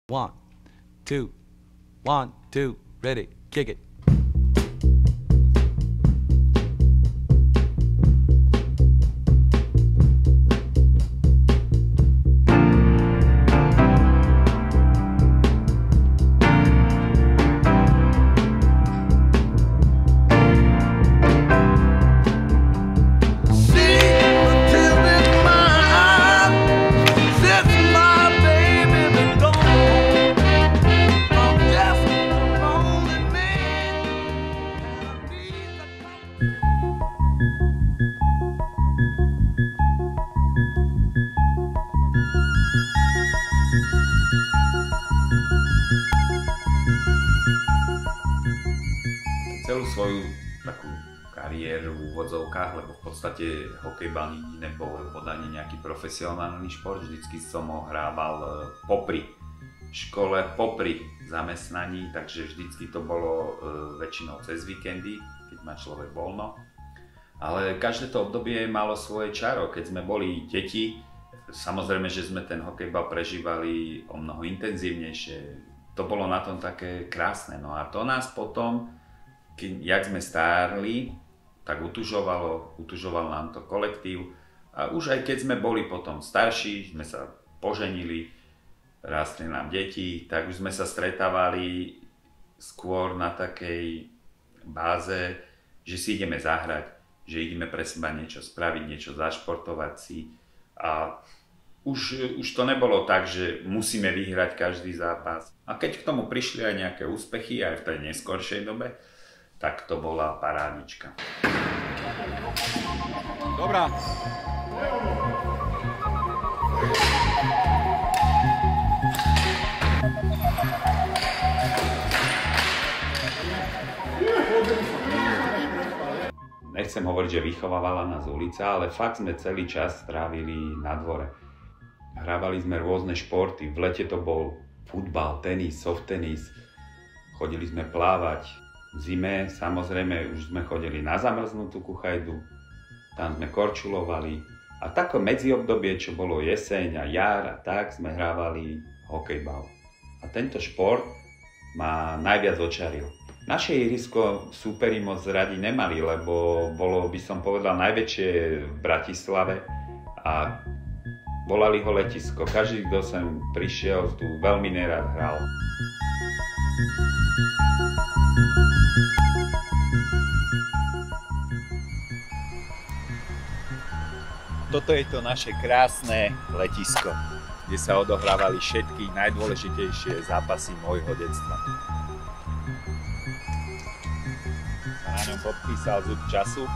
One, two, 1, 2, ready, kick it. Celú svoju takú kariéru v úvodzovkách, lebo v podstate hokejbal nikdy nebol podane nejaký profesionálny šport, vždycky som ho hrával popri škole, popri zamestnaní, takže vždycky to bolo väčšinou cez víkendy, keď má človek voľno. Ale každé to obdobie malo svoje čaro, keď sme boli deti, samozrejme, že sme ten hokejbal prežívali o mnoho intenzívnejšie, to bolo na tom také krásne, no a to nás potom, jak sme stárli, tak utužoval nám to kolektív a už aj keď sme boli potom starší, sme sa poženili, rástli nám deti, tak už sme sa stretávali skôr na takej báze, že si ideme zahrať, že ideme pre seba niečo spraviť, niečo zašportovať si a už to nebolo tak, že musíme vyhrať každý zápas. A keď k tomu prišli aj nejaké úspechy, aj v tej neskoršej dobe, tak to bola parádička. Dobrá. Nechcem hovoriť, že vychovávala nás ulica, ale fakt sme celý čas strávili na dvore. Hrávali sme rôzne športy, v lete to bol futbal, tenis, soft tenis, chodili sme plávať. V zime samozrejme už sme chodili na zamrznutú kuchajdu, tam sme korčulovali a také medziobdobie, čo bolo jeseň a jar a tak, sme hrávali hokejbal. A tento šport ma najviac očaril. Naše ihrisko súperi moc radi nemali, lebo bolo, by som povedal, najväčšie v Bratislave a volali ho Letisko. Každý, kto sem prišiel, tu veľmi nerad hral. Toto je to naše krásne letisko, kde sa odohrávali všetky najdôležitejšie zápasy môjho detstva. Sa na ňom podpísal zub času.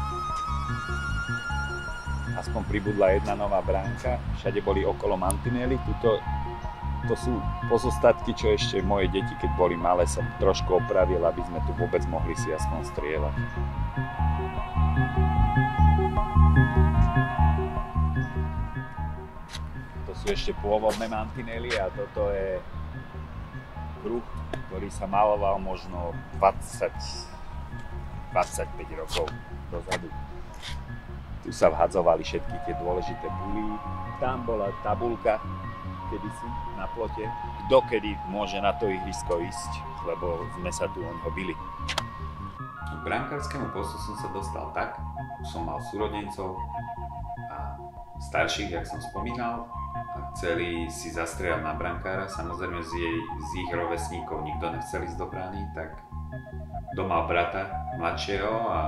Aspoň pribudla jedna nová bránka, všade boli okolo mantinely. To sú pozostatky, čo ešte moje deti, keď boli malé, som trošku opravil, aby sme tu vôbec mohli si aspoň strieľať. Sú ešte pôvodné mantinely a toto je kruh, ktorý sa maloval možno 25 rokov dozadu. Tu sa vhadzovali všetky tie dôležité buly. Tam bola tabuľka kedysi na plote, kto kedy môže na to ihrisko ísť, lebo sme sa tu o ňoho bili. K brankárskému postu som sa dostal tak, som mal súrodencov a starších, jak som spomínal, a chceli si zastrieľať na brankára, samozrejme z ich rovesníkov nikto nechcel ísť do brány, tak kto mal brata mladšieho a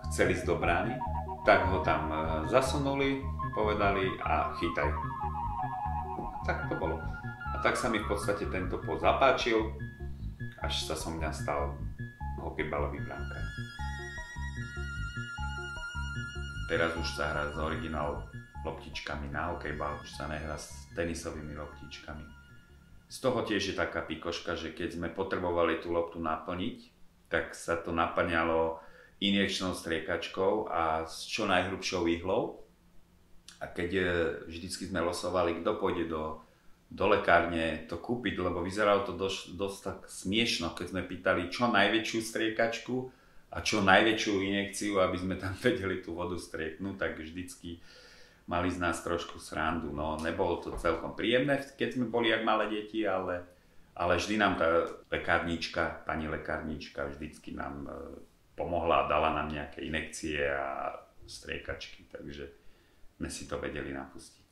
chcel ísť do brány, tak ho tam zasunuli, povedali a chytaj. Tak to bolo. A tak sa mi v podstate tento post zapáčil, až sa som mňa stal hokejbalový brankár. Teraz už sa hrá s originál loptičkami na hokejbal, už sa nehrá s tenisovými loptičkami. Z toho tiež je taká pikoška, že keď sme potrebovali tú loptu naplniť, tak sa to naplňalo injekčnou striekačkou a s čo najhrubšou ihlou. A keď vždycky sme losovali, kto pôjde do lekárne to kúpiť, lebo vyzeralo to dosť tak smiešno, keď sme pýtali čo najväčšiu striekačku a čo najväčšiu injekciu, aby sme tam vedeli tú vodu strieknúť, tak vždycky mali z nás trošku srandu. No, nebolo to celkom príjemné, keď sme boli jak malé deti, ale Ale vždy nám tá lekárnička, pani lekárnička vždycky nám pomohla a dala nám nejaké injekcie a striekačky, takže sme si to vedeli napustiť.